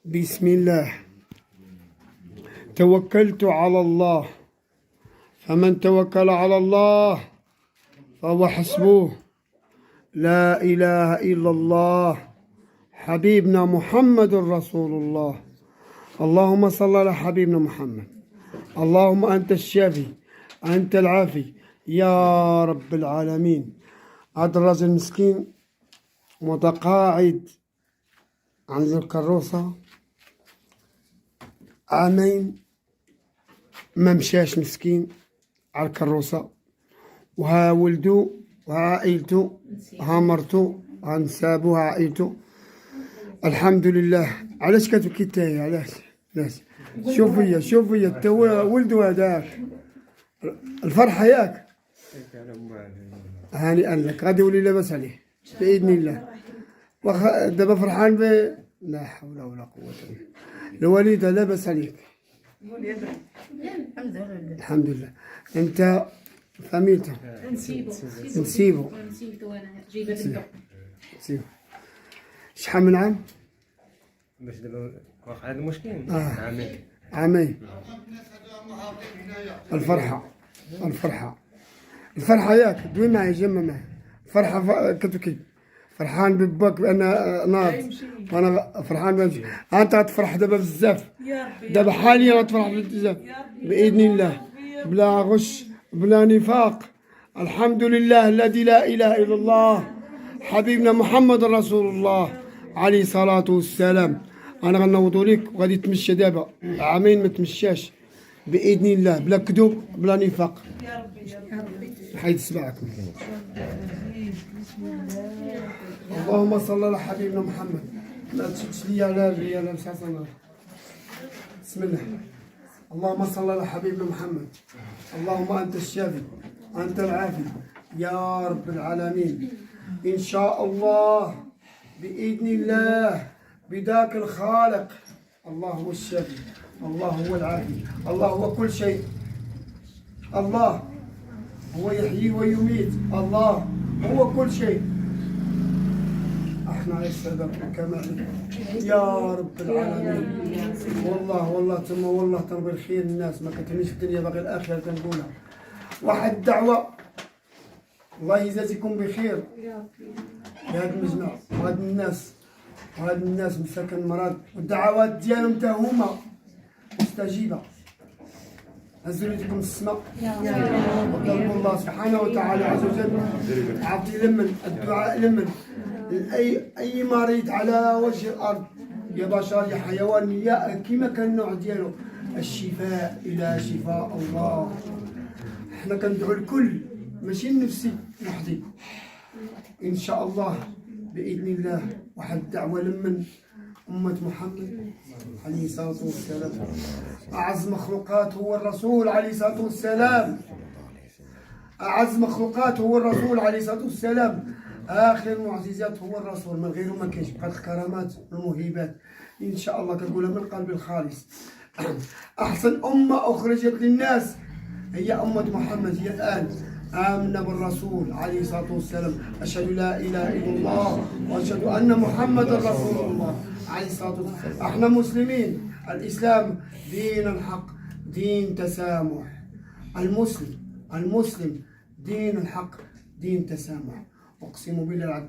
بسم الله. توكلت على الله، فمن توكل على الله فهو حسبه. لا إله إلا الله حبيبنا محمد رسول الله. اللهم صل على حبيبنا محمد. اللهم أنت الشافي أنت العافي يا رب العالمين. هذا الرجل مسكين متقاعد عن الكروسة عامين ما مشاش مسكين على الكروسة، وها ولدو وها عائلتو ها مرتو ها نسابو ها عائلتو. الحمد لله. علاش كتبكي نتايا؟ علاش شوف هي تا ولدو هذاك الفرحة ياك. هانئا لك، غادي يولي لاباس عليه بإذن الله. واخا دابا فرحان لا حول ولا قوة إلا بالله. الوالدة لاباس عليك؟ الحمد لله. انت فاميلته نسيبو انا جايبه بنته. شحال من عام؟ باش دابا واقع هذا المشكل عامين. الفرحة ياك دوي معايا جمع معايا. الفرحة كتبكي فرحان بباك بأن ناض، وأنا فرحان بنمشي. أنت غتفرح دابا بزاف، دابا حاليا غتفرح بزاف بإذن الله، بلا غش بلا نفاق. الحمد لله الذي لا إله إلا الله حبيبنا محمد رسول الله عليه الصلاة والسلام. أنا غنوضو ليك وغادي تمشى دابا عامين ما تمشاش بإذن الله، بلا كذوب بلا نفاق. حيد سبعك. اللهم صل على حبيبنا محمد. لا تشدش ليا على الريال لا حسن. بسم الله. اللهم صل على حبيبنا محمد. اللهم أنت الشافي أنت العافي يا رب العالمين. إن شاء الله بإذن الله بذاك الخالق. الله هو الشافي، الله هو العافي، الله هو كل شيء. الله هو يحيي ويميت، الله هو كل شيء. احنا على السبب كما يا رب العالمين. والله تما والله تنبغي الخير الناس، ما كتهنيش في الدنيا باغي الاخره كنقولها. واحد الدعوه، الله يجازيكم بخير بهذا المجمع وهاد الناس مساكن مرض، والدعوات ديالهم حتى هما مستجيبه. هزوا يديكم السماء وطلبوا الله سبحانه وتعالى عز وجل عطي لمن الدعاء لمن اي مريض على وجه الارض، يا بشر يا حيوان يا كيما كان النوع ديالو، الشفاء الى شفاء الله. احنا كندعو الكل ماشي لنفسي وحدي ان شاء الله باذن الله. واحد الدعوه لمن أمة محمد عليه الصلاة والسلام. أعز مخلوقات هو الرسول عليه الصلاة والسلام. أعز مخلوقات هو الرسول عليه الصلاة والسلام. آخر المعجزات هو الرسول، من غيره ما كاينش. بقات الكرامات والموهبات إن شاء الله كنقولها من قلبي الخالص. أحسن أمة أخرجت للناس هي أمة محمد. هي الآن آمنا بالرسول عليه الصلاة والسلام. أشهد لا إله إلا الله وأشهد أن محمد رسول الله عليه الصلاة والسلام. احنا مسلمين. الإسلام دين الحق، دين تسامح. المسلم دين الحق، دين تسامح. أقسم بالله العظيم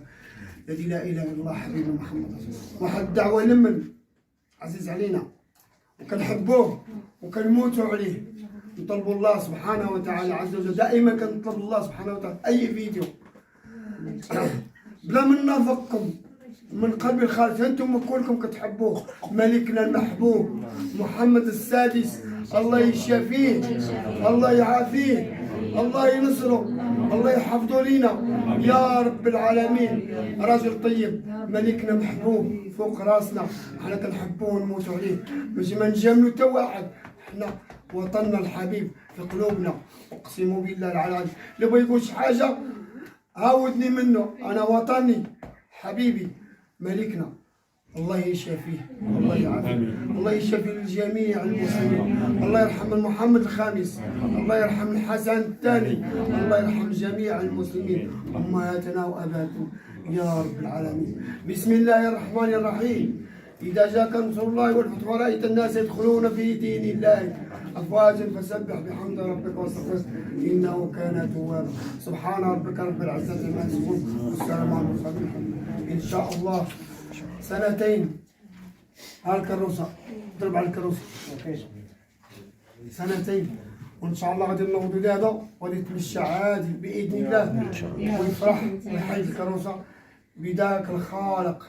الذي لا إله إلا الله حبيبنا محمد رسول الله. واحد الدعوة لمن عزيز علينا وكنحبوه وكنموتوا عليه. نطلبوا الله سبحانه وتعالى عز وجل، دائما كنطلب الله سبحانه وتعالى اي فيديو بلا من نافقكم من قلبي الخالص. انتم كلكم كتحبوه، ملكنا المحبوب محمد السادس. الله يشافيه، الله يعافيه، الله ينصره، الله يحفظه لينا يا رب العالمين. راجل طيب، ملكنا محبوب فوق راسنا. احنا كنحبوه ونموتوا عليه، ماشي ما نجاملوا حتى واحد. احنا وطننا الحبيب في قلوبنا. اقسم بالله العلي اللي بغى يقول شي حاجه عاودني منه. انا وطني حبيبي ملكنا. الله يشافيه، الله يعافيه، الله يشافي لجميع المسلمين. الله يرحم محمد الخامس، الله يرحم الحسن الثاني، الله يرحم جميع المسلمين امهاتنا واباتنا يا رب العالمين. بسم الله الرحمن الرحيم. إذا جاءك نصر الله والفتح ورأيت الناس يدخلون في دين الله أفواجا فسبح بحمد ربك واستغفره إنه كان توابا. سبحان ربك رب العزة عما يصفون والسلام على المرسلين. إن شاء الله سنتين على الكروسة، ضرب على الكروسة سنتين، وإن شاء الله غادي نوضوا دابا وغادي يتمشى عادي بإذن الله ويفرح ويحيي الكروسة بذاك الخالق.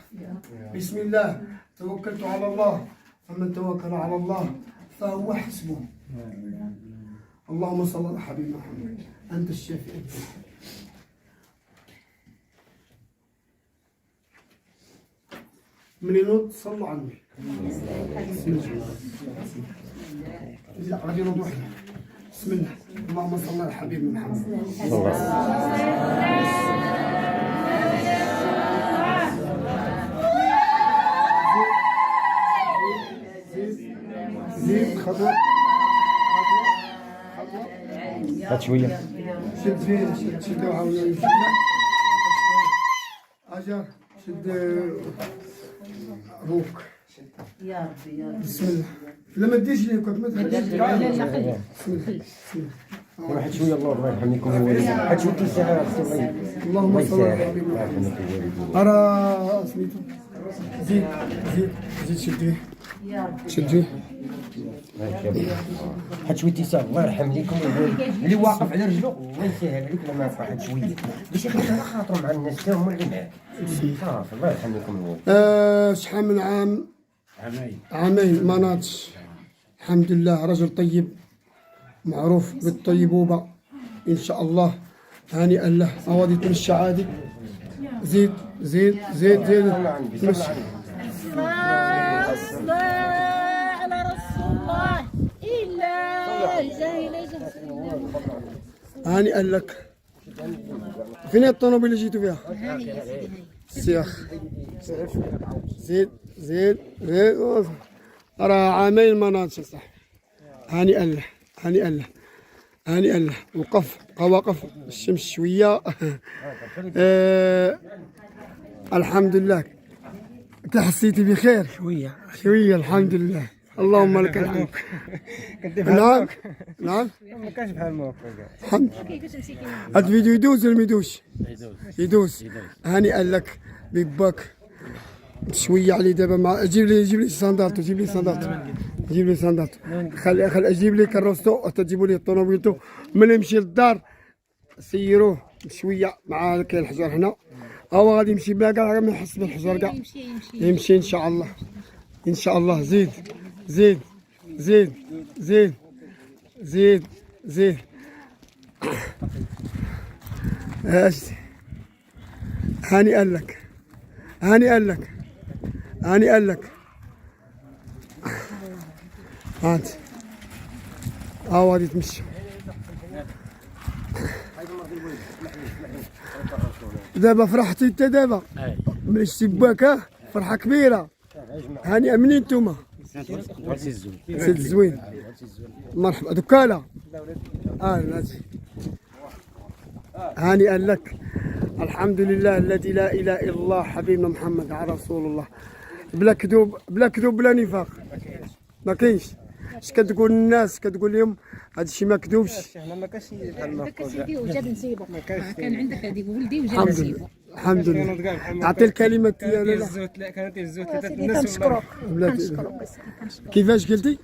بسم الله توكلت على الله فمن توكل على الله فهو حسبه. اللهم صل على حبيبنا محمد أنت الشافي. من ينوض صلوا على النبي. بسم الله. لا غادي نوض وحده. بسم الله. اللهم صل على حبيبنا محمد. زيد خطوة هات شوية. شد فيه شد وعاود أجر شد روك. يا ربي يا ربي. بسم الله. لا ما تديش ليه كنت ما تخليش. لا لا خلي. بسم الله. بسم الله. واحد شوية الله يرحمكم هات شوية الساعة. اللهم صل على حبيبنا محمد. أرى سميتو زيد زيد زيد شد فيه يا ربي. شد فيه. هات شوية الساعة الله يرحم لكم اللي واقف على رجله الله يسهل عليك لما يبقى هات شوية باش يخلي على خاطرهم مع الناس تا هما اللي معاك. صافي الله يرحم لكم. شحال من عام؟ عامين ما ناضش. الحمد لله رجل طيب معروف بالطيبوبة إن شاء الله. هانئا له غادي يتمشى عادي. زيد زيد زيد زيد تمشى. على رسول الله إلا إله. هانئا لك. فين الطوموبيل اللي جيتوا فيها؟ السياخ. زيد زيد زيد. راه عامين ما ناضش صح. هانئا له هانئا له هانئا له. وقف بقى واقف الشمس شويه. الحمد لله. حسيتي بخير؟ شويه شويه الحمد لله. اللهم لك الحمد. نعم نعم. ما كانش بحال الموقف. الحمد. هاد الفيديو يدوز ولا ما يدوزش؟ يدوز. هانئا لك بباك. شويه عليه دابا مع جيب لي ساندارتو جيب لي ساندارتو خلي اجيب لي كروستو تجيبوا لي طوموبيلتو. ملي يمشي للدار سيروه شويه مع كاين الحجر هنا هو غادي يمشي بها كاع ما يحس بالحجر كاع يمشي ان شاء الله ان شاء الله. زيد زيد زيد زيد زيد زيد. هانئا لك هانئا لك هانئا لك. هانت غادي تمشي دابا. فرحتي انت دابا من الشباك فرحه كبيره. هانئا. منين نتوما؟ سيد الزوين. مرحبا دكاله. هانئا لك. الحمد لله الذي لا اله الا الله حبيبنا محمد على رسول الله. بلا كذوب بلا كذوب بلا نفاق ما كاينش. اش كتقول الناس؟ كتقول لهم هذا الشيء ما كذوبش. حنا ما كاينش عندك سيدي وجاب نسيبه. كان عندك هذيك ولدي وجاب نسيبه. الحمد لله. تعطي الكلمه ديالها. كانت الزوج ثلاثة سيدي الناس. كنشكروك بلاتي. كنشكروك كنشكروك. كيفاش قلتي؟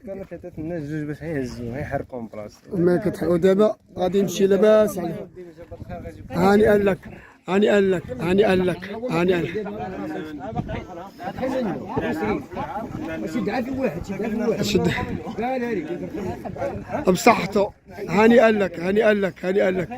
كانوا ثلاثة الناس جوج باش يهزوا يحرقوا من بلاصتو. ما كتحقوا دابا غادي يمشي لاباس عليه. هانئا لك هانئا لك هانئا لك هانئا لك. شد بصحته. هانئا لك هانئا لك هانئا لك